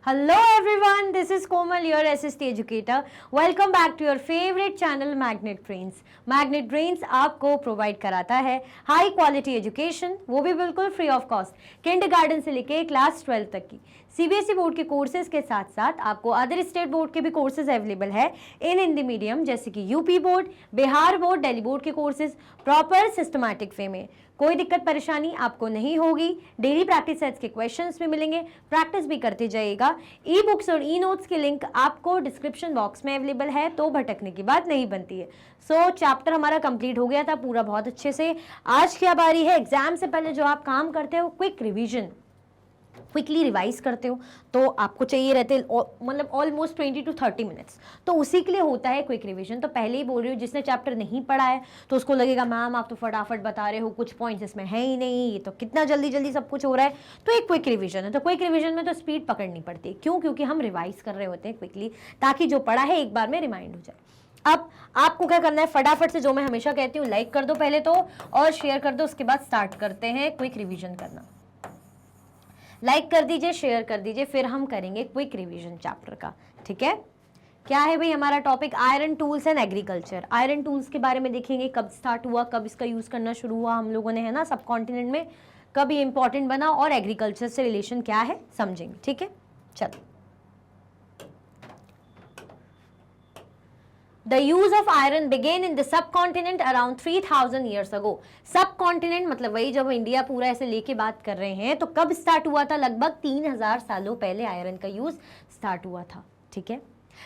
Hello everyone, this is Komal, your SST educator. Welcome back to your favorite channel Magnet Brains. Magnet Brains आपको provide कराता है high quality education, वो भी बिल्कुल free of cost, kindergarten से लेके class 12 तक की सीबीएसई बोर्ड के कोर्सेज के साथ साथ आपको अदर स्टेट बोर्ड के भी कोर्सेज अवेलेबल है इन हिंदी मीडियम, जैसे कि UP board, Bihar board, Delhi board के कोर्सेज प्रॉपर सिस्टमैटिक वे में। कोई दिक्कत परेशानी आपको नहीं होगी। डेली प्रैक्टिस सेट्स के क्वेश्चंस भी मिलेंगे, प्रैक्टिस भी करते जाइएगा। ई बुक्स और ई नोट्स के लिंक आपको डिस्क्रिप्शन बॉक्स में अवेलेबल है, तो भटकने की बात नहीं बनती है। चैप्टर हमारा कंप्लीट हो गया था पूरा बहुत अच्छे से। आज क्या बारी है, एग्जाम से पहले जो आप काम करते हो, क्विक रिविजन, क्विकली रिवाइज करते हो, तो आपको चाहिए रहते मतलब ऑलमोस्ट 20 to 30 मिनट्स, तो उसी के लिए होता है क्विक रिवीजन। तो पहले ही बोल रही हूँ, जिसने चैप्टर नहीं पढ़ा है तो उसको लगेगा मैम आप तो फटाफट बता रहे हो, कुछ पॉइंट्स इसमें है ही नहीं, ये तो कितना जल्दी जल्दी सब कुछ हो रहा है। तो एक क्विक रिवीजन है, तो क्विक रिवीजन में तो स्पीड पकड़नी पड़ती है। क्यों? क्योंकि हम रिवाइज कर रहे होते हैं क्विकली, ताकि जो पढ़ा है एक बार में रिमाइंड हो जाए। अब आपको क्या करना है, फटाफट से, जो मैं हमेशा कहती हूँ, लाइक कर दो पहले तो, और शेयर कर दो। उसके बाद स्टार्ट करते हैं क्विक रिवीजन करना। लाइक कर दीजिए, शेयर कर दीजिए, फिर हम करेंगे क्विक रिवीजन चैप्टर का। ठीक है, क्या है भाई हमारा topic? Iron tools and agriculture. Iron tools के बारे में देखेंगे, कब स्टार्ट हुआ, कब इसका यूज करना शुरू हुआ हम लोगों ने, है ना, सब कॉन्टिनेंट में, कब ये इंपॉर्टेंट बना, और एग्रीकल्चर से रिलेशन क्या है समझेंगे। ठीक है, चलो। The use of iron began in the subcontinent around 3000 years ago. Subcontinent मतलब वही, जब इंडिया पूरा ऐसे लेके बात कर रहे हैं, तो कब स्टार्ट हुआ था? लगभग 3000 सालों पहले आयरन का यूज स्टार्ट हुआ था। ठीक है,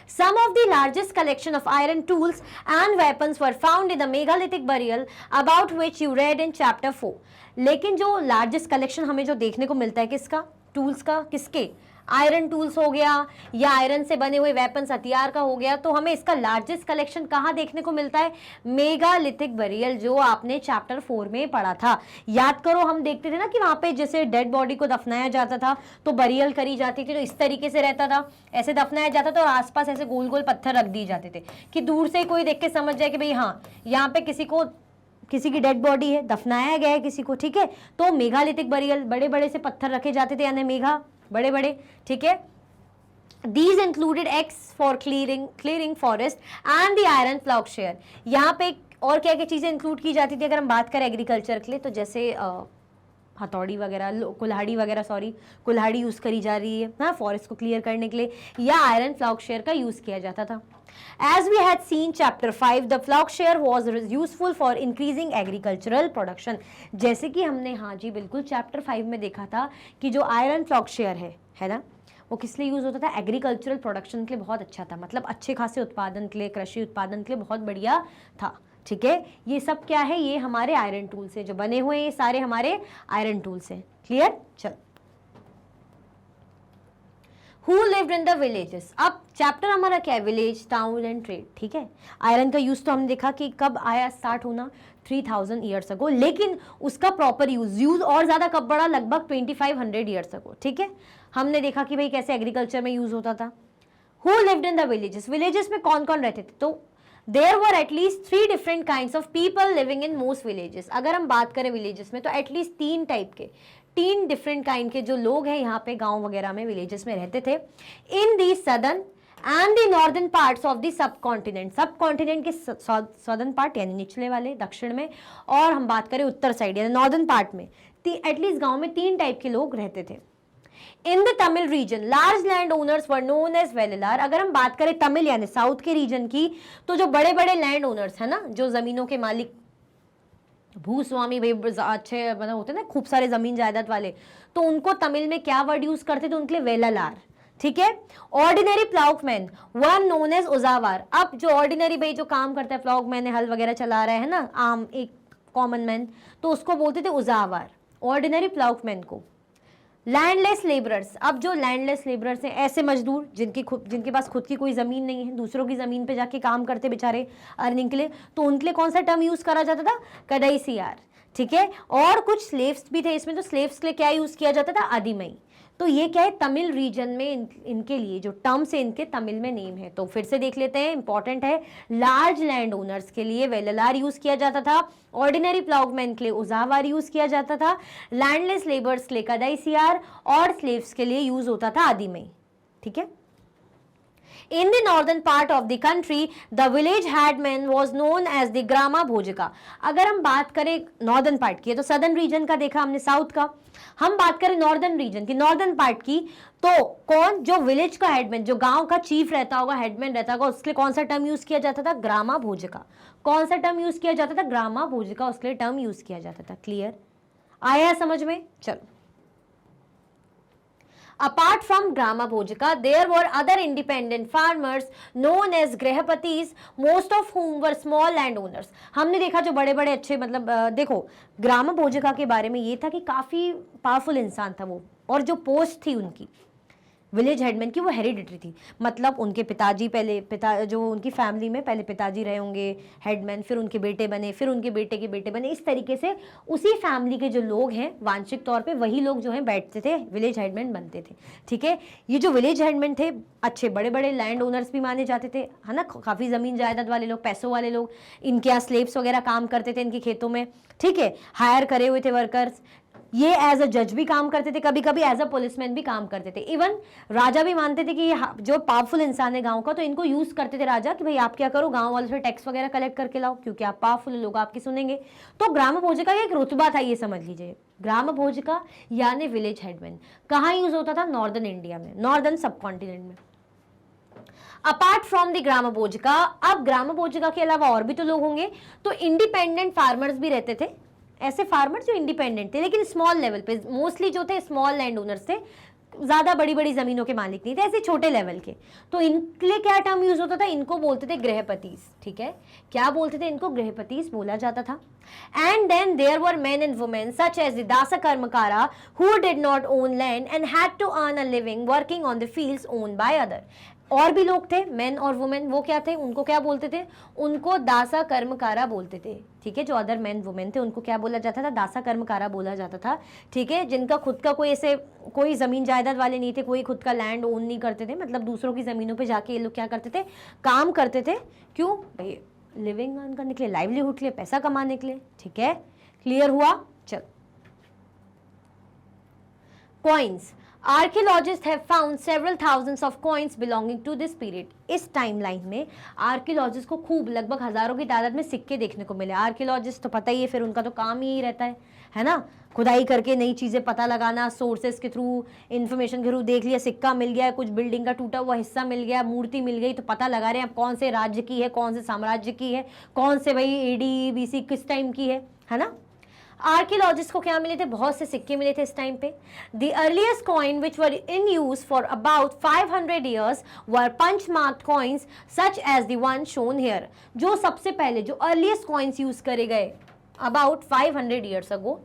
Some of the largest collection of iron tools and weapons were found in the megalithic burial about which you read in chapter 4. लेकिन जो लार्जेस्ट कलेक्शन हमें जो देखने को मिलता है किसका? टूल्स का। किसके? आयरन टूल्स हो गया, या आयरन से बने हुए वेपन्स, हथियार का हो गया। तो हमें इसका लार्जेस्ट कलेक्शन कहाँ देखने को मिलता है? मेगालिथिक बरियल, जो आपने चैप्टर 4 में पढ़ा था। याद करो, हम देखते थे ना कि वहां पे जैसे डेड बॉडी को दफनाया जाता था तो बरियल करी जाती थी, तो इस तरीके से रहता था, ऐसे दफनाया जाता था, और आसपास ऐसे गोल गोल पत्थर रख दिए जाते थे कि दूर से कोई देख के समझ जाए कि भाई हाँ, यहाँ पे किसी की डेड बॉडी है, दफनाया गया है किसी को। ठीक है, तो मेगालिथिक बरियल, बड़े बड़े से पत्थर रखे जाते थे, यानी मेगा, बड़े बड़े। ठीक है, These included X for clearing forest and the iron plowshare. यहाँ पे और क्या क्या चीजें इंक्लूड की जाती थी अगर हम बात करें एग्रीकल्चर के लिए? तो जैसे हथौड़ी वगैरह, कुल्हाड़ी यूज करी जा रही है ना, फॉरेस्ट को क्लियर करने के लिए, या आयरन प्लाउशेयर का यूज किया जाता था। As we had seen chapter 5, the plowshare was useful for increasing agricultural production. जैसे कि हमने, हाँ जी बिल्कुल, चैप्टर 5 में देखा था कि जो आयरन प्लाउशेयर है ना, वो किस लिए यूज होता था? एग्रीकल्चरल प्रोडक्शन के लिए बहुत अच्छा था, मतलब अच्छे खासे उत्पादन के लिए, कृषि उत्पादन के लिए बहुत बढ़िया था। ठीक है, ये सब क्या है? ये हमारे आयरन टूल से जो बने हुए, ये सारे हमारे आयरन टूल से। क्लियर? चलो, Who lived in the villages? अब चैप्टर हमारा क्या है? Village, town and trade. ठीक है, आयरन का यूज तो हमने देखा कि कब आया, स्टार्ट होना 3000 ईयर्स अगो, लेकिन उसका प्रॉपर यूज और ज्यादा कब बढ़ा? लगभग 2500 ईयर्स अगो। ठीक है, हमने देखा कि भाई कैसे एग्रीकल्चर में यूज होता था। Who lived in the villages? Villages में कौन कौन रहते थे? तो there were at least 3 different kinds of people living in most villages. अगर हम बात करें विलेजेस में, तो एटलीस्ट 3 टाइप के, 3 डिफरेंट काइंड के जो लोग हैं यहाँ पे गांव वगैरह में, विलेजेस में रहते थे। In the southern and the northern parts of the subcontinent, सब कॉन्टिनेंट के सदर्न पार्ट यानी निचले वाले, दक्षिण में, और हम बात करें उत्तर साइड यानी नॉर्दर्न पार्ट में, एटलीस्ट गांव में 3 टाइप के लोग रहते थे। In the Tamil region large land owners were known as Vellalar. अगर हम बात करें तमिल यानी साउथ के रीजन की, तो जो बड़े बड़े लैंड ओनर्स है ना, जो जमीनों के मालिक, भूस्वामी, भाई अच्छे मतलब होते ना, खूब सारे जमीन जायदाद वाले, तो उनको तमिल में क्या वर्ड यूज करते थे? उनके लिए वेलालार। ठीक है, ऑर्डिनरी प्लाउमैन वर नोन एज उजावार। अब जो ऑर्डिनरी भाई जो काम करता है, प्लाउमैन हल वगैरह चला रहा है ना, आम एक कॉमन मैन, तो उसको बोलते थे उजावार, ऑर्डिनरी प्लाउमैन को। लैंडलेस लेबरर्स, अब जो लैंडलेस लेबरर्स हैं, ऐसे मजदूर जिनके पास खुद की कोई ज़मीन नहीं है, दूसरों की ज़मीन पे जाके काम करते बेचारे अर्निंग के लिए, तो उनके लिए कौन सा टर्म यूज़ करा जाता था? कदाईसियार। ठीक है, और कुछ स्लेव्स भी थे इसमें, तो स्लेव्स के लिए क्या यूज़ किया जाता था? अदिमई। तो ये क्या है? तमिल रीजन में इनके लिए जो टर्म्स है, इनके तमिल में नेम है। तो फिर से देख लेते हैं, इंपॉर्टेंट है। लार्ज लैंड ओनर्स के लिए वेललार यूज किया जाता था, ऑर्डिनरी प्लाउमैन के लिए उजावार यूज किया जाता था, लैंडलेस लेबर्स के लिए कदाईसियार, और स्लेव्स के लिए यूज होता था अदिमई। ठीक है। In the northern part of the country, the village headman was known as the ग्रामा भोजिका। अगर हम बात करें नॉर्दर्न पार्ट की, तो सदर्न रीजन का देखा हमने, साउथ का, हम बात करें नॉर्दर्न रीजन की, नॉर्दर्न पार्ट की, तो कौन, जो विलेज का हेडमैन, जो गांव का चीफ रहता होगा, हेडमैन रहता होगा, उसके लिए कौन सा टर्म यूज किया जाता था? ग्रामा भोजिका। कौन सा टर्म यूज किया जाता था? ग्रामा भोजिका, उसके लिए टर्म यूज किया जाता था। क्लियर? आया समझ में? चलो, apart from grama bhojika, there were other independent farmers known as grihpatis, most of whom were small landowners। हमने देखा जो बड़े बड़े अच्छे, मतलब देखो, ग्राम भोजिका के बारे में ये था कि काफी पावरफुल इंसान था वो, और जो पोस्ट थी उनकी विलेज हेडमैन की, वो हेरिडिटरी थी। मतलब उनके पिताजी, पहले जो उनकी फैमिली में पहले पिताजी रहे होंगे हेडमैन, फिर उनके बेटे बने, फिर उनके बेटे के बेटे बने, इस तरीके से उसी फैमिली के जो लोग हैं वांशिक तौर पे, वही लोग जो हैं बैठते थे, विलेज हेडमैन बनते थे। ठीक है, ये जो विलेज हेडमैन थे अच्छे बड़े बड़े लैंड ओनर्स भी माने जाते थे, है ना, काफ़ी ज़मीन जायदाद वाले लोग, पैसों वाले लोग, इनके यहाँ स्लेव्स वगैरह काम करते थे इनके खेतों में। ठीक है, हायर करे हुए थे वर्कर्स। ये एज अ जज भी काम करते थे, कभी कभी एज अ पुलिसमैन भी काम करते थे। इवन राजा भी मानते थे कि ये जो पावरफुल इंसान है गांव का, तो इनको यूज करते थे राजा कि भाई आप क्या करो, गांव वालों से टैक्स वगैरह कलेक्ट करके लाओ, क्योंकि आप पावरफुल लोग आपकी सुनेंगे। तो ग्राम भोजिका का एक रुतबा था, ये समझ लीजिए। ग्राम भोजिका यानी विलेज हेडमैन कहाँ यूज होता था? नॉर्दर्न इंडिया में, नॉर्दर्न सब कॉन्टिनेंट में। अपार्ट फ्रॉम द ग्राम भोजिका, अब ग्राम भोजिका के अलावा और भी तो लोग होंगे, तो इंडिपेंडेंट फार्मर्स भी रहते थे, ऐसे फार्मर्स जो इंडिपेंडेंट थे, लेकिन स्मॉल लेवल पे, मोस्टली जो थे स्मॉल लैंड ओनर्स थे, ज्यादा बड़ी बड़ी जमीनों के मालिक नहीं थे, ऐसे छोटे लेवल के। तो इनके लिए क्या टर्म यूज होता था? इनको बोलते थे गृहपतिस। ठीक है, क्या बोलते थे? इनको गृहपतिस बोला जाता था। And then there were men and women such as the dasa karmakara who did not own land and had to earn a living working on the fields owned by other. और भी लोग थे, मेन और वुमेन, वो क्या थे? उनको क्या बोलते थे? उनको दासा कर्मकारा बोलते थे। ठीक है, जो अदर मेन वुमेन थे उनको क्या बोला जाता था? दासा कर्मकारा बोला जाता था। ठीक है, जिनका खुद का कोई ऐसे कोई जमीन जायदाद वाले नहीं थे, कोई खुद का लैंड ओन नहीं करते थे, मतलब दूसरों की जमीनों पे जाके ये लोग क्या करते थे? काम करते थे। क्यों भाई? लिविंग अर्न करने के लिए, लाइवलीहुड के लिए, पैसा कमाने के लिए। ठीक है, क्लियर हुआ? चलो, coins. Archaeologists have found several thousands of coins belonging to this period। इस टाइमलाइन में आर्कियोलॉजिस्ट को खूब, लगभग हजारों की तादाद में सिक्के देखने को मिले। आर्कियोलॉजिस्ट तो पता ही है, फिर उनका तो काम ही रहता है ना, खुदाई करके नई चीज़ें पता लगाना, सोर्सेस के थ्रू, इंफॉर्मेशन के थ्रू देख लिया, सिक्का मिल गया, कुछ बिल्डिंग का टूटा हुआ हिस्सा मिल गया, मूर्ति मिल गई, तो पता लगा रहे हैं अब कौन से राज्य की है, कौन से साम्राज्य की है, कौन से भाई AD BC किस टाइम की है ना। आर्कियोलॉजिस्ट को क्या मिले थे? बहुत से सिक्के मिले थे इस टाइम पे। The earliest coin which were in use for about 500 years were punch marked coins such as the one shown here. जो सबसे पहले जो अर्लीस्ट कॉइन्स यूज करे गए अबाउट 500 ईयर्स अगो,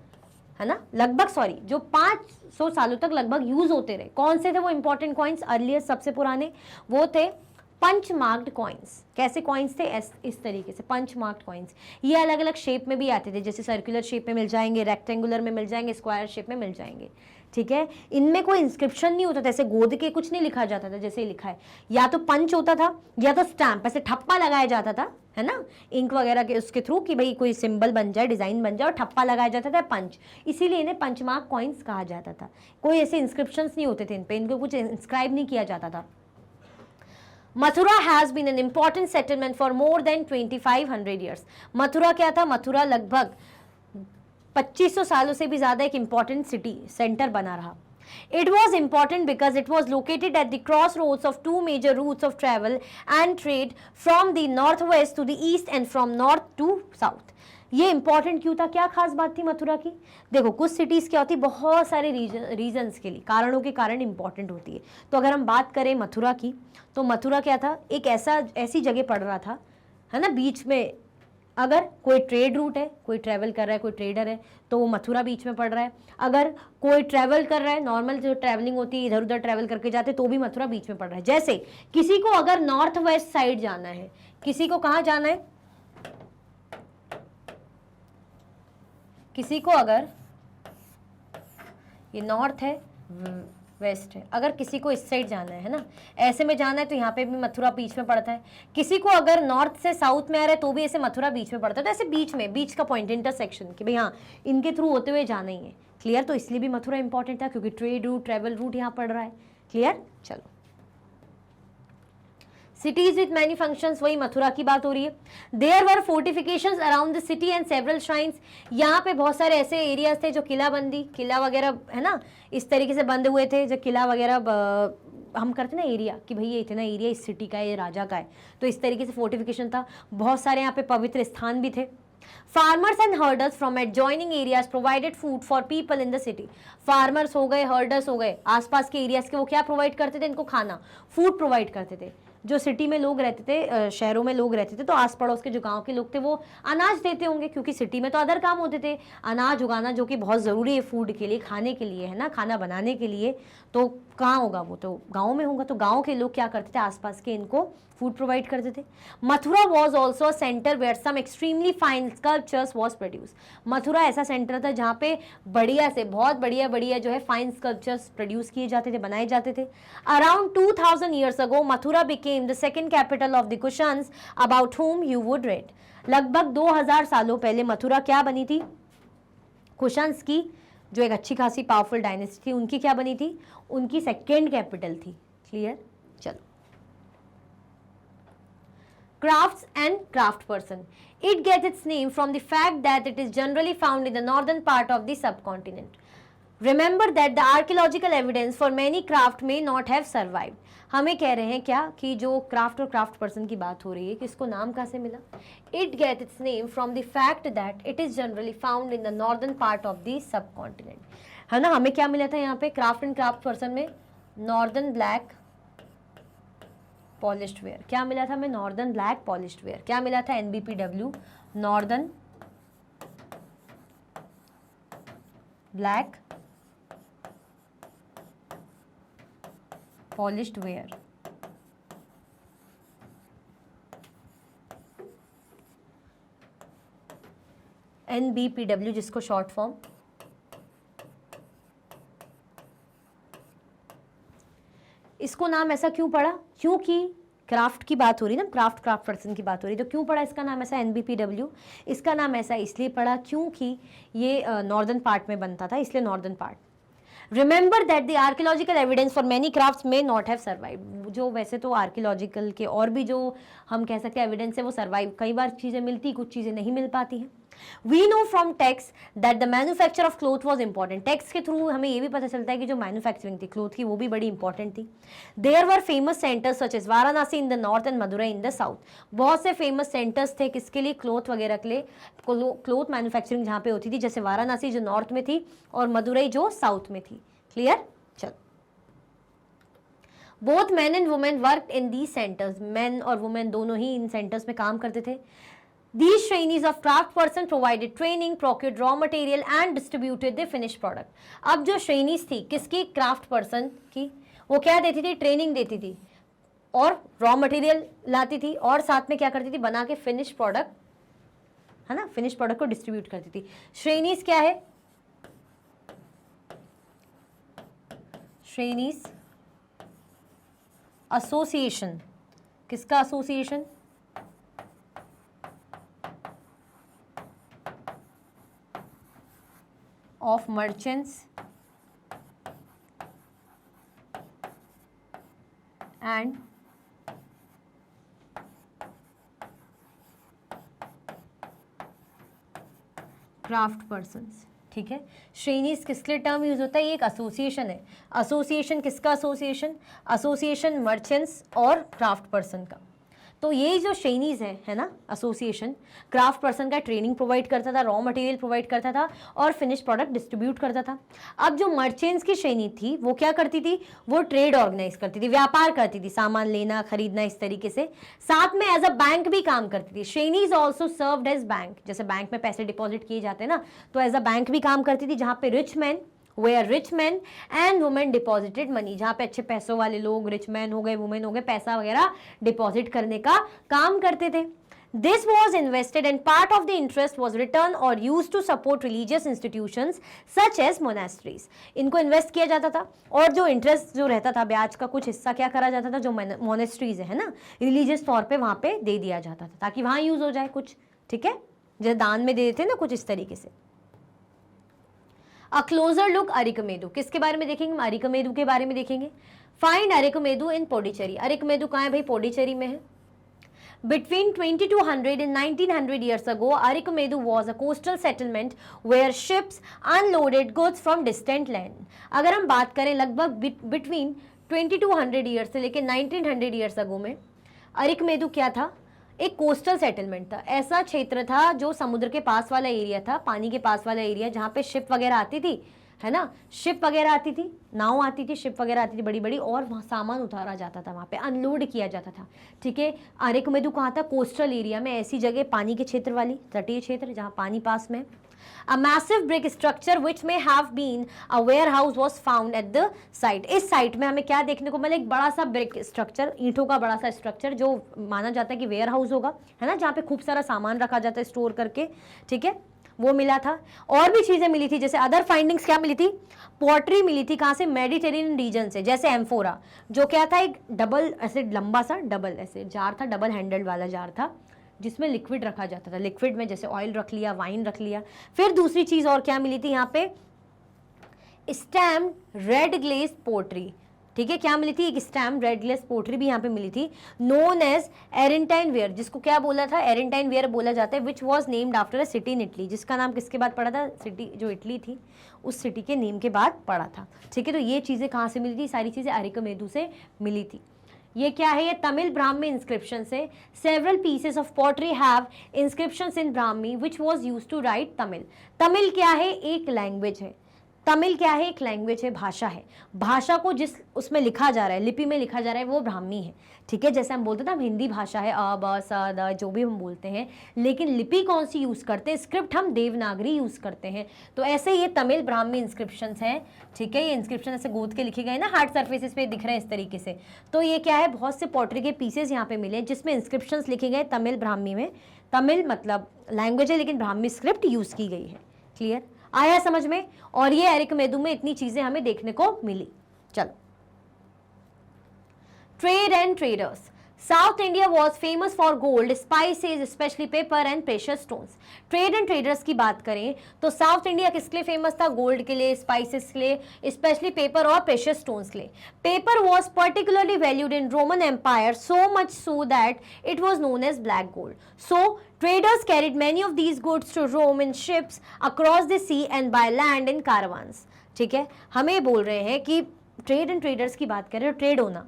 है ना, लगभग, सॉरी, जो 500 सालों तक लगभग यूज होते रहे, कौन से थे वो इंपॉर्टेंट कॉइन्स? अर्लीस्ट सबसे पुराने वो थे पंच मार्क्ड कॉइन्स। कैसे कॉइन्स थे? इस तरीके से पंच मार्क्ड कॉइन्स। ये अलग अलग शेप में भी आते थे, जैसे सर्कुलर शेप में मिल जाएंगे, रेक्टेंगुलर में मिल जाएंगे, स्क्वायर शेप में मिल जाएंगे। ठीक है, इनमें कोई इंस्क्रिप्शन नहीं होता था, ऐसे गोद के कुछ नहीं लिखा जाता था जैसे लिखा है, या तो पंच होता था या तो स्टैंप, ऐसे ठप्पा लगाया जाता था, है ना, इंक वगैरह के उसके थ्रू कि भाई कोई सिंबल बन जाए, डिजाइन बन जाए, और ठप्पा लगाया जाता था पंच, इसीलिए इन्हें पंचमार्क कॉइन्स कहा जाता था। कोई ऐसे इंस्क्रिप्शंस नहीं होते थे इन पे, इनको कुछ इंस्क्राइब नहीं किया जाता था। Mathura has been an important settlement for more than 2500 years. Mathura क्या था? मथुरा लगभग 2500 सालों से भी ज्यादा एक इंपॉर्टेंट सिटी सेंटर बना रहा। It was important because it was located at the crossroads of two major routes of travel and trade from the northwest to the east and from north to south। ये important क्यों था? क्या खास बात थी मथुरा की? देखो, कुछ सिटीज क्या होती है, बहुत सारे रीजन्स के लिए, कारणों के कारण इंपॉर्टेंट होती है। तो अगर हम बात करें मथुरा की, तो मथुरा क्या था? एक ऐसी जगह पड़ रहा था, है ना, बीच में, अगर कोई ट्रेड रूट है, कोई ट्रैवल कर रहा है, कोई ट्रेडर है, तो वो मथुरा बीच में पड़ रहा है। अगर कोई ट्रैवल कर रहा है, नॉर्मल जो ट्रैवलिंग होती है, इधर उधर ट्रैवल करके जाते, तो भी मथुरा बीच में पड़ रहा है। जैसे किसी को अगर नॉर्थ वेस्ट साइड जाना है, किसी को कहाँ जाना है, किसी को अगर ये नॉर्थ है, वेस्ट है, अगर किसी को इस साइड जाना है ना, ऐसे में जाना है, तो यहाँ पे भी मथुरा बीच में पड़ता है। किसी को अगर नॉर्थ से साउथ में आ रहा है, तो भी ऐसे मथुरा बीच में पड़ता है। तो ऐसे बीच में, बीच का पॉइंट, इंटरसेक्शन, कि भाई हाँ, इनके थ्रू होते हुए जाना ही है। क्लियर? तो इसलिए भी मथुरा इंपॉर्टेंट था, क्योंकि ट्रेड रूट, ट्रेवल रूट यहाँ पड़ रहा है। क्लियर? चलो, सिटीज विथ मैनी फंक्शंस, वही मथुरा की बात हो रही है। There were fortifications around the city and several shrines, यहाँ पे बहुत सारे ऐसे एरियाज थे जो किलाबंदी, किला वगैरह है ना, इस तरीके से बंद हुए थे, जो किला वगैरह हम करते ना एरिया कि भई ये इतना एरिया इस सिटी का है, ये राजा का है, तो इस तरीके से फोर्टिफिकेशन था। बहुत सारे यहाँ पे पवित्र स्थान भी थे। Farmers and herders from adjoining areas provided food for people in the city. Farmers हो गए, हर्डर्स हो गए, आसपास के एरियाज के, वो क्या प्रोवाइड करते थे, इनको खाना, फूड प्रोवाइड करते थे। जो सिटी में लोग रहते थे, शहरों में लोग रहते थे, तो आस पड़ोस के जो गांव के लोग थे वो अनाज देते होंगे, क्योंकि सिटी में तो अदर काम होते थे, अनाज उगाना जो कि बहुत ज़रूरी है फूड के लिए, खाने के लिए, है ना, खाना बनाने के लिए, तो कहाँ होगा, वो तो गाँव में होगा। तो गाँव के लोग क्या करते थे, आसपास के इनको फूड प्रोवाइड करते थे। Mathura was also a centre where some extremely fine sculptures was produce. Mathura ऐसा सेंटर था जहाँ पे बढ़िया से बहुत बढ़िया बढ़िया जो है फाइन स्कल्पचर्स प्रोड्यूस किए जाते थे, बनाए जाते थे। Around 2000 years ago Mathura became the second capital of the cushions about whom you would read। लगभग 2000 सालों पहले मथुरा क्या बनी थी, कुशन्स की जो एक अच्छी खासी पावरफुल डायनेस्टी थी, उनकी क्या बनी थी, उनकी सेकेंड कैपिटल थी। क्लियर, चलो। Crafts and craft person. It gets its name from the fact that it is generally found in the northern part of the subcontinent. Remember that the archaeological evidence for many craft may not have survived. हमें कह रहे हैं क्या कि जो craft और craft person की बात हो रही है कि इसको नाम कहाँ से मिला। It gets its name from the fact that it is generally found in the northern part of the subcontinent. है ना, हमें क्या मिला था यहाँ पे क्राफ्ट एंड क्राफ्ट पर्सन में, नॉर्दर्न ब्लैक पॉलिश्ड वेयर। क्या मिला था हमें, नॉर्दर्न ब्लैक पॉलिश्ड वेयर। क्या मिला था, NBPW, northern black polished where. NBPW जिसको शॉर्ट फॉर्म। इसको नाम ऐसा क्यों पड़ा, क्योंकि क्राफ्ट की बात हो रही ना, क्राफ्ट पर्सन की बात हो रही, तो क्यों पड़ा इसका नाम ऐसा NBPW। इसका नाम ऐसा इसलिए पड़ा क्योंकि ये नॉर्दर्न पार्ट में बनता था, इसलिए northern part. Remember that the archaeological evidence for many crafts में नॉट हैव सर्वाइव। जो वैसे तो आर्कियोलॉजिकल के और भी जो हम कह सकते हैं एविडेंस है वो सर्वाइव, कई बार चीज़ें मिलती, कुछ चीज़ें नहीं मिल पाती हैं। We know from text that the manufacture of cloth was important. Text के थ्रू हमें ये भी पता चलता है कि जो मैन्युफैक्चरिंग थी क्लोथ की वो भी बड़ी इंपॉर्टेंट थी। There were famous centers such as Varanasi in the north and Madurai in the south. बहुत से फेमस सेंटर्स थे किसके लिए, क्लोथ वगैरह के लिए, क्लोथ मैन्युफैक्चरिंग जहाँ पे होती थी, जैसे वाराणसी जो नॉर्थ में थी और मदुरई जो साउथ में थी। क्लियर, चलो। Both man and women work in these centres, man और वुमेन दोनों ही इन सेंटर्स में काम करते थे। These trainees of craft person provided training, procured raw material and distributed the finished product. अब जो ट्रेनीज थी किसकी, क्राफ्ट पर्सन की, वो क्या देती थी, ट्रेनिंग देती थी और रॉ मटेरियल लाती थी और साथ में क्या करती थी, बना के फिनिश प्रोडक्ट, है ना, फिनिश प्रोडक्ट को डिस्ट्रीब्यूट करती थी। ट्रेनीज क्या है, ट्रेनीज एसोसिएशन, किसका association, of merchants and craft persons. ठीक है, श्रेणीज किसके लिए टर्म यूज होता है, ये एक एसोसिएशन है। एसोसिएशन किसका एसोसिएशन, एसोसिएशन मर्चेंट्स और क्राफ्ट पर्सन का। तो ये जो श्रेणीज है ना, एसोसिएशन क्राफ्ट पर्सन का ट्रेनिंग प्रोवाइड करता था, रॉ मटेरियल प्रोवाइड करता था और फिनिश प्रोडक्ट डिस्ट्रीब्यूट करता था। अब जो मर्चेंट्स की श्रेणी थी वो क्या करती थी, वो ट्रेड ऑर्गेनाइज करती थी, व्यापार करती थी, सामान लेना खरीदना इस तरीके से, साथ में एज अ बैंक भी काम करती थी। श्रेणीज ऑल्सो सर्व्ड एज बैंक, जैसे बैंक में पैसे डिपॉजिट किए जाते हैं ना, तो एज अ बैंक भी काम करती थी, जहाँ पे rich man where rich men and women deposited money, जहाँ पे अच्छे पैसों वाले लोग, रिच मैन हो गए, वुमेन हो गए, पैसा वगैरह डिपॉजिट करने का काम करते थे। This was invested and part of the interest was returned or used to support religious institutions such as monasteries. इनको इन्वेस्ट किया जाता था और जो इंटरेस्ट जो रहता था, ब्याज का कुछ हिस्सा क्या करा जाता था, जो मोनेस्ट्रीज है ना, रिलीजियस तौर पे वहाँ पे दे दिया जाता था ताकि वहाँ यूज हो जाए कुछ। ठीक है, जैसे दान में दे देते ना कुछ इस तरीके से। अ क्लोजर लुक अरिकमेदु, किसके बारे में देखेंगे? हम अरिकमेदु के बारे में देखेंगे। फाइंड अरिकमेदु इन पोडिचेरी, अरिकमेदु कहाँ है भाई? पोडिचेरी में है। Between 2200 and 1900 years ago, Arikamedu was a coastal settlement where ships unloaded goods from distant land. अगर हम बात करें लगभग between 2200 years से लेके 1900 years ago में अरिकमेदु क्या था? एक कोस्टल सेटलमेंट था, ऐसा क्षेत्र था जो समुद्र के पास वाला एरिया था, पानी के पास वाला एरिया, जहाँ पे शिप वगैरह आती थी, है ना, शिप वगैरह आती थी, नाव आती थी, शिप वगैरह आती थी बड़ी बड़ी, और वहाँ सामान उतारा जाता था, वहाँ पे अनलोड किया जाता था। ठीक है, अरिकमेदु कहाँ था? कोस्टल एरिया में, ऐसी जगह पानी के क्षेत्र वाली, तटीय क्षेत्र जहाँ पानी पास में। A massive brick structure which may have been a warehouse was found at the site. इस साइट में हमें क्या देखने को मिला? एक बड़ा सा ब्रिक स्ट्रक्चर, ईंटों का बड़ा सा स्ट्रक्चर, जो माना जाता है कि वेयर हाउस होगा, है ना, जहाँ पे खूब सारा सामान रखा जाता है स्टोर करके। ठीक है, वो मिला था। और भी चीजें मिली थी, जैसे अदर फाइंडिंग्स क्या मिली थी? पॉटरी मिली थी, कहाँ से? मेडिटेरेनियन रीजन से, जैसे एम्फोरा, जो क्या था? एक डबल ऐसे लंबा सा डबल ऐसे जार था, डबल हैंडल्ड वाला जार था, जिसमें लिक्विड रखा जाता था। लिक्विड में जैसे ऑयल रख लिया, वाइन रख लिया। फिर दूसरी चीज और क्या मिली थी यहाँ पे? Stamp red glaze pottery. ठीक है, क्या मिली थी? एक स्टैम्प रेड ग्लेज पोट्री भी यहाँ पे मिली थी, नोन एज एरेंटाइन वेयर, जिसको क्या बोला था? एरेंटाइन वेयर बोला जाता है, which was named after a city in Italy, जिसका नाम किसके बाद पड़ा था? सिटी जो इटली थी उस सिटी के नेम के बाद पड़ा था। ठीक है, तो ये चीजें कहाँ से मिली थी? सारी चीजें अरिकमेदु से मिली थी। ये क्या है? ये तमिल ब्राह्मी इंस्क्रिप्शन से। Several pieces of pottery have inscriptions in Brahmi which was use to write Tamil. Tamil क्या है? एक लैंग्वेज है। तमिल क्या है? एक लैंग्वेज है, भाषा है। भाषा को जिस उसमें लिखा जा रहा है, लिपि में लिखा जा रहा है, वो ब्राह्मी है। ठीक है, जैसे हम बोलते हैं ना, हम हिंदी भाषा है, अ ब स द, जो भी हम बोलते हैं, लेकिन लिपि कौन सी यूज करते हैं? स्क्रिप्ट हम देवनागरी यूज करते हैं। तो ऐसे ये तमिल ब्राह्मी इंस्क्रिप्शंस हैं। ठीक है, ये इंस्क्रिप्शन ऐसे गोद के लिखे गए ना, हार्ड सर्फेसिस पे दिख रहे हैं इस तरीके से। तो ये क्या है? बहुत से पॉटरी के पीसेस यहाँ पे मिले जिसमें इंस्क्रिप्शंस लिखे गए तमिल ब्राह्मी में। तमिल मतलब लैंग्वेज है, लेकिन ब्राह्मी स्क्रिप्ट यूज की गई है। क्लियर आया समझ में? और ये अरिकमेदु में इतनी चीजें हमें देखने को मिली। चलो, trade and traders. South India was famous for gold, spices, especially paper and precious stones. Trade and traders की बात करें तो साउथ इंडिया किसके लिए फेमस था? गोल्ड के लिए, स्पाइसेस के लिए, स्पेशली पेपर और प्रेशियस स्टोन्स के लिए। Pepper was particularly valued in Roman empire, so much so that it was known as black gold. So traders carried many of these goods to Rome in ships across the sea and by land in caravans. ठीक है, हमें बोल रहे हैं कि trade and traders की बात करें, ट्रेड होना,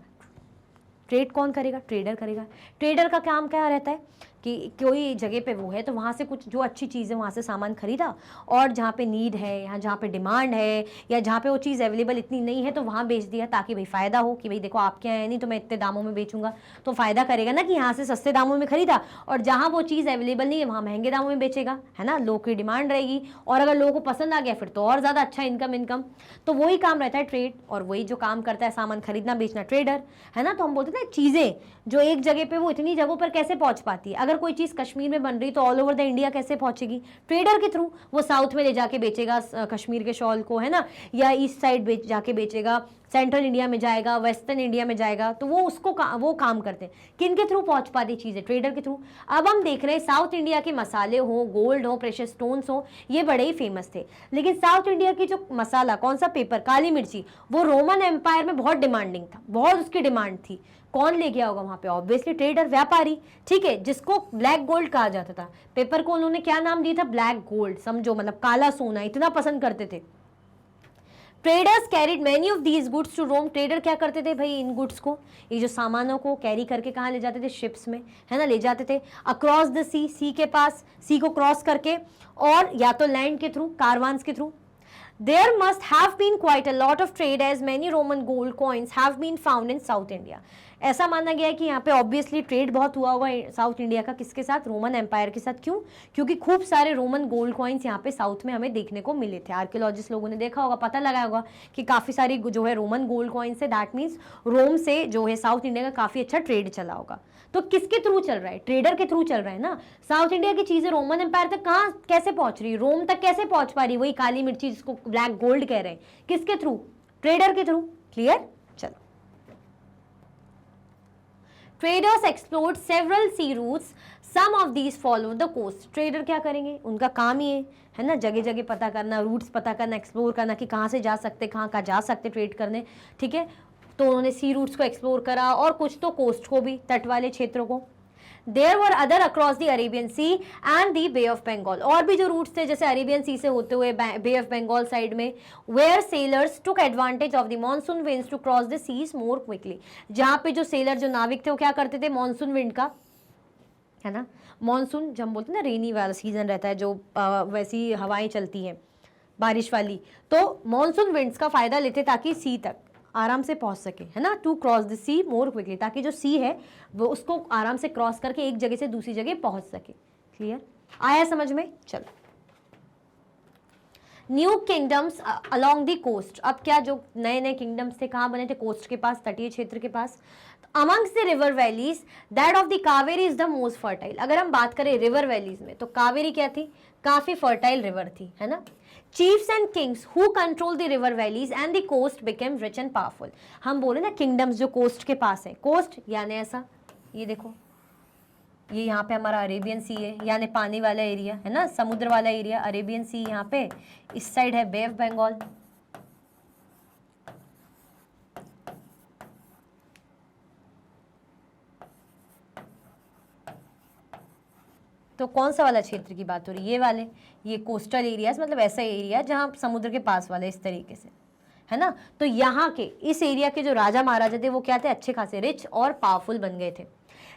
ट्रेड कौन करेगा? ट्रेडर करेगा। ट्रेडर का काम क्या रहता है कि कोई जगह पे वो है तो वहाँ से कुछ जो अच्छी चीज़ है वहाँ से सामान खरीदा, और जहाँ पे नीड है या जहाँ पे डिमांड है या जहाँ पे वो चीज़ अवेलेबल इतनी नहीं है तो वहाँ बेच दिया, ताकि भाई फ़ायदा हो कि भाई देखो आपके यहाँ है नहीं तो मैं इतने दामों में बेचूंगा, तो फ़ायदा करेगा ना कि यहाँ से सस्ते दामों में खरीदा, और जहाँ वो चीज़ अवेलेबल नहीं है वहाँ महंगे दामों में बेचेगा, है ना, लोगों की डिमांड रहेगी, और अगर लोगों को पसंद आ गया फिर तो और ज़्यादा अच्छा इनकम। तो वही काम रहता है ट्रेड, और वही जो काम करता है सामान खरीदना बेचना, ट्रेडर, है ना। तो हम बोलते हैं चीज़ें जो एक जगह पे वो इतनी जगहों पर कैसे पहुँच पाती है? अगर कोई चीज़ कश्मीर में बन रही तो ऑल ओवर द इंडिया कैसे पहुंचेगी? ट्रेडर के थ्रू। वो साउथ में ले जाके बेचेगा कश्मीर के शॉल को, है ना, या ईस्ट साइड जाके बेचेगा, सेंट्रल इंडिया में जाएगा, वेस्टर्न इंडिया में जाएगा, तो वो उसको वो काम करते हैं। किन के थ्रू पहुंच पाती चीज़ें? ट्रेडर के थ्रू। अब हम देख रहे हैं साउथ इंडिया के मसाले हो, गोल्ड हो, प्रेशियस स्टोन्स हो, ये बड़े ही फेमस थे, लेकिन साउथ इंडिया की जो मसाला, कौन सा? पेपर, काली मिर्ची, वो रोमन एम्पायर में बहुत डिमांडिंग था, बहुत उसकी डिमांड थी। कौन ले गया होगा वहां पे? ऑब्वियसली ट्रेडर, व्यापारी। ठीक है, जिसको ब्लैक गोल्ड कहा जाता था। पेपर को उन्होंने क्या नाम दिया था? ब्लैक गोल्ड, समझो, मतलब काला सोना, इतना पसंद करते थे। Traders carried many of these goods to Rome. Trader क्या करते थे भाई? इन गुड्स को, ये जो सामानों को कैरी करके कहाँ ले जाते थे? शिप्स में, है ना, ले जाते थे अक्रॉस द सी, सी के पास, सी को क्रॉस करके, और या तो लैंड के थ्रू, कारवान्स के through. There must have been quite a lot of trade as many Roman gold coins have been found in South India. ऐसा माना गया है कि यहाँ पे ऑब्वियसली ट्रेड बहुत हुआ हुआ है साउथ इंडिया का, किसके साथ? रोमन एम्पायर के साथ। क्यों? क्योंकि खूब सारे रोमन गोल्ड कॉइन्स यहाँ पे साउथ में हमें देखने को मिले थे। आर्कियोलॉजिस्ट लोगों ने देखा होगा, पता लगाया होगा कि काफ़ी सारी जो है रोमन गोल्ड कॉइन्स है, दैट मीन्स रोम से जो है साउथ इंडिया का काफ़ी अच्छा ट्रेड चला होगा। तो किसके थ्रू चल रहा है? ट्रेडर के थ्रू चल रहा है ना। साउथ इंडिया की चीज़ें रोमन एम्पायर तक कहाँ कैसे पहुँच रही है? रोम तक कैसे पहुँच पा रही? वही काली मिर्ची जिसको ब्लैक गोल्ड कह रहे हैं, किसके थ्रू? ट्रेडर के थ्रू। क्लियर? चलो, traders explored several sea routes some of these follow the coast. Trader क्या करेंगे, उनका काम ही है ना, जगह जगह पता करना, रूट्स पता करना, एक्सप्लोर करना कि कहाँ से जा सकते, कहाँ कहाँ जा सकते ट्रेड करने, ठीक है। तो उन्होंने सी रूट्स को एक्सप्लोर करा और कुछ तो कोस्ट को भी, तट वाले क्षेत्रों को। There were other across the Arabian Sea and the Bay of Bengal, और भी जो रूट्स थे जैसे अरेबियन सी से होते हुए बे ऑफ बंगाल साइड में, where sailors took advantage of the monsoon winds to cross the seas more quickly, जहाँ पे जो सेलर, जो नाविक थे, वो क्या करते थे, मानसून विंड का, है ना, मानसून जब हम बोलते हैं ना रेनी वाला सीजन रहता है, जो वैसी हवाएं चलती हैं बारिश वाली, तो मानसून विंड्स का फायदा लेते ताकि सी तक आराम से पहुंच सके, है ना, to cross the sea more quickly, ताकि जो सी है वो उसको आराम से क्रॉस करके एक जगह से दूसरी जगह पहुंच सके। क्लियर, आया समझ में? चलो, new kingdoms along the coast, अब क्या जो नए नए किंगडम्स थे कहाँ बने थे, कोस्ट के पास, तटीय क्षेत्र के पास। Amongst the river valleys that of the Kaveri is the most fertile, अगर हम बात करें रिवर वैलीज में तो कावेरी क्या थी, काफी फर्टाइल रिवर थी, है ना। Chiefs and kings who control the river valleys and the coast became rich and powerful, हम बोले ना किंगडम्स जो कोस्ट के पास है, कोस्ट यानी ऐसा, ये देखो, ये यहाँ पे हमारा अरेबियन सी है, यानी पानी वाला एरिया, है ना, समुद्र वाला एरिया, अरेबियन सी यहाँ पे, इस साइड है बे ऑफ बंगाल। तो कौन सा वाला क्षेत्र की बात हो रही है, ये वाले, ये कोस्टल एरियाज, मतलब ऐसा एरिया जहाँ समुद्र के पास वाले, इस तरीके से, है ना। तो यहाँ के इस एरिया के जो राजा महाराजा थे वो क्या थे, अच्छे खासे रिच और पावरफुल बन गए थे।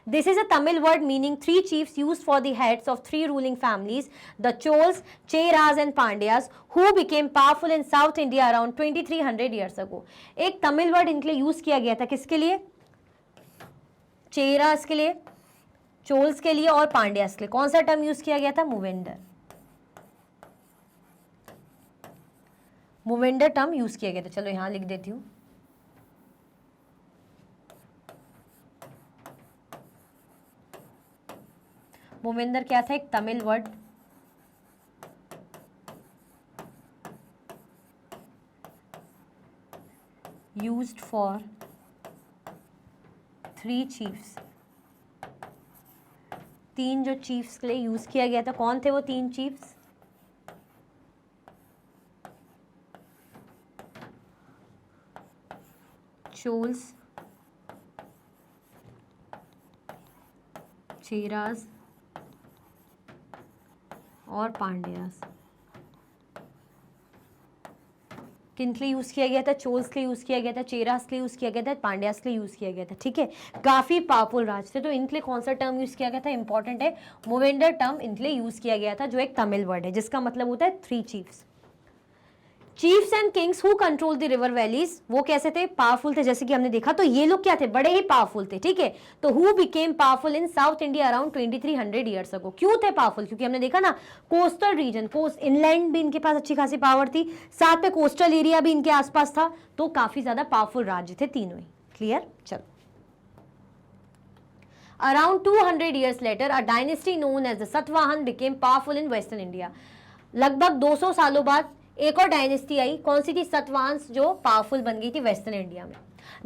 This is a Tamil word meaning 3 chiefs used for the heads of 3 ruling families, the Chols, Cheras and Pandyas, who became powerful in South India around 2300 years ago। एक तमिल वर्ड इनके लिए यूज किया गया था, किसके लिए, चेरास के लिए, चोल्स के लिए और पांड्यास के लिए। कौन सा टर्म यूज किया गया था, मूवेंडर, मूवेंडर टर्म यूज किया गया था। चलो यहां लिख देती हूं, मूवेंदर क्या था, एक Tamil word, used for 3 chiefs, 3 जो चीफ्स के लिए यूज किया गया था। कौन थे वो 3 चीफ्स, चोल्स, चेरास और पांड्यास। किन के लिए यूज किया गया था, चोल्स के लिए यूज किया गया था, चेरास के लिए यूज किया गया था, पांड्यास के लिए यूज किया गया था, ठीक है। काफी पावरफुल राज थे, तो इनके लिए कौन सा टर्म यूज किया गया था, इंपॉर्टेंट है, मूवेंडर टर्म इनके लिए यूज किया गया था, जो एक तमिल वर्ड है जिसका मतलब होता है 3 chiefs। Chiefs and Kings who control the river valleys, वो कैसे थे, पावरफुल थे, जैसे कि हमने देखा। तो ये लोग क्या थे, बड़े ही पावरफुल थे, ठीक है। तो who became powerful in south India around 2300 years ago. क्यों थे पावरफुल, क्योंकि हमने देखा ना, कोस्टल रीजन, कोस्ट इनलैंड भी इनके पास अच्छी खासी पावर थी, साथ में कोस्टल एरिया भी इनके आसपास था, तो काफी ज्यादा पावरफुल राज्य थे तीनों ही। क्लियर, चलो। Around 200 years later, a dynasty known as the Satvahan became powerful in Western India। लगभग 200 सालों बाद एक और डायनेस्टी आई, कौन सी थी, सतवाहन्स, जो पावरफुल बन गई थी वेस्टर्न इंडिया में।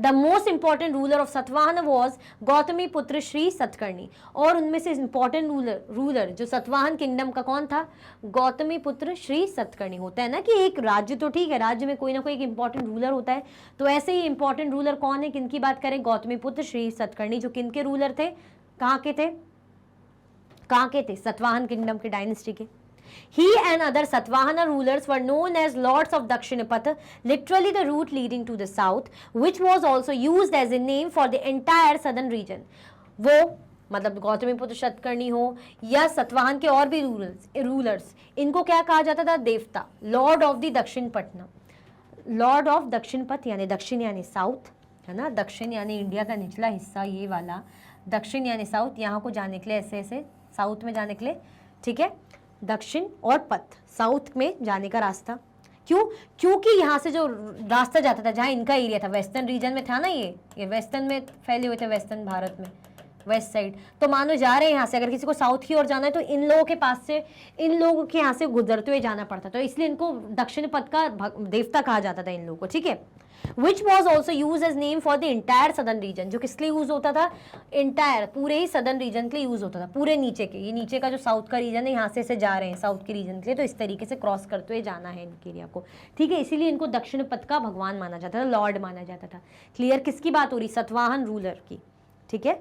The most important ruler of Satavahana was Gautami पुत्र श्री सतकर्णी, और उनमें से इंपॉर्टेंट रूलर जो सतवाहन किंगडम का कौन था, गौतमी पुत्र श्री सतकर्णी। होता है ना कि एक राज्य, तो ठीक है, राज्य में कोई ना कोई एक इंपॉर्टेंट रूलर होता है, तो ऐसे ही इंपॉर्टेंट रूलर कौन है, किनकी बात करें, गौतमी पुत्र श्री सतकर्णी, जो किनके रूलर थे, कहाँ के थे, कहाँ के थे, सतवाहन किंगडम के, डायनेस्टी के। He and other Satvahana rulers were known as Lords of Dakshinapatha, literally the route leading to the south, which was also used as a name for the entire southern region। वो मतलब गौतमीपुत्र सतकर्णी हो या सतवाहन के और भी rulers, इनको क्या कहा जाता था, देवता, लॉर्ड ऑफ द दक्षिण पटना, लॉर्ड ऑफ दक्षिण पथ, यानी दक्षिण यानी साउथ, है ना, दक्षिण यानी इंडिया का निचला हिस्सा, ये वाला दक्षिण यानी साउथ, यहाँ को जाने के लिए ऐसे ऐसे साउथ में जाने के लिए, ठीक है, दक्षिण और पथ, साउथ में जाने का रास्ता। क्यों, क्योंकि यहाँ से जो रास्ता जाता था, जहाँ इनका एरिया था, वेस्टर्न रीजन में था ना, ये वेस्टर्न में फैले हुए थे, वेस्टर्न भारत में, वेस्ट साइड। तो मानो जा रहे हैं यहाँ से, अगर किसी को साउथ की ओर जाना है तो इन लोगों के पास से, इन लोगों के यहाँ से गुजरते हुए जाना पड़ता, तो इसलिए इनको दक्षिण पथ का देवता कहा जाता था इन लोगों को, ठीक है। Which was also use as name for the entire southern region, जो किसके लिए यूज होता था, इंटायर पूरे ही सदर्न रीजन के लिए यूज होता था, पूरे नीचे के, ये नीचे का जो साउथ का रीजन है, यहाँ से जा रहे हैं साउथ के रीजन के लिए, तो इस तरीके से क्रॉस करते हुए जाना है इनके एरिया को, ठीक है, इसीलिए इनको दक्षिण पथ का भगवान माना जाता था, लॉर्ड माना जाता था। क्लियर, किसकी बात हो रही, सतवाहन रूलर की, ठीक है।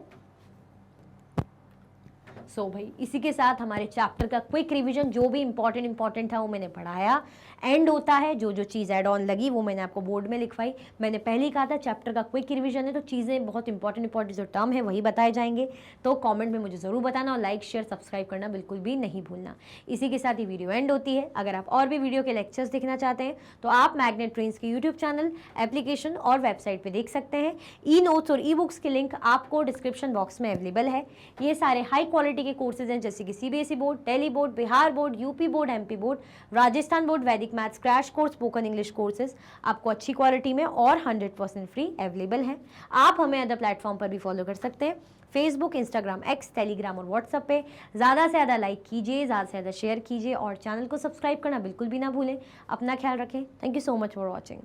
सो भाई इसी के साथ हमारे चैप्टर का क्विक रिवीजन, जो भी इंपॉर्टेंट था वो मैंने पढ़ाया, एंड होता है। जो जो चीज़ एड ऑन लगी वो मैंने आपको बोर्ड में लिखवाई। मैंने पहले ही कहा था चैप्टर का क्विक रिवीजन है, तो चीज़ें बहुत इंपॉर्टेंट जो टर्म है वही बताए जाएंगे। तो कमेंट में मुझे ज़रूर बताना, और लाइक शेयर सब्सक्राइब करना बिल्कुल भी नहीं भूलना। इसी के साथ ही वीडियो एंड होती है। अगर आप और भी वीडियो के लेक्चर्स देखना चाहते हैं तो आप मैग्नेट ट्रेंड्स के यूट्यूब चैनल, एप्लीकेशन और वेबसाइट पर देख सकते हैं। ई नोट्स और ई बुक्स के लिंक आपको डिस्क्रिप्शन बॉक्स में अवेलेबल है। ये सारे हाई क्वालिटी के कोर्सेज हैं, जैसे कि CBSE board, Delhi board, Bihar board, UP board, MP board, Rajasthan board, Vedic maths crash course, spoken English courses आपको अच्छी क्वालिटी में और 100% फ्री अवेलेबल हैं। आप हमें अदर प्लेटफॉर्म पर भी फॉलो कर सकते हैं, फेसबुक, इंस्टाग्राम, एक्स, टेलीग्राम और व्हाट्सएप पे। ज़्यादा से ज़्यादा लाइक कीजिए, ज़्यादा से ज़्यादा शेयर कीजिए, और चैनल को सब्सक्राइब करना बिल्कुल भी ना भूलें। अपना ख्याल रखें। Thank you so much for watching.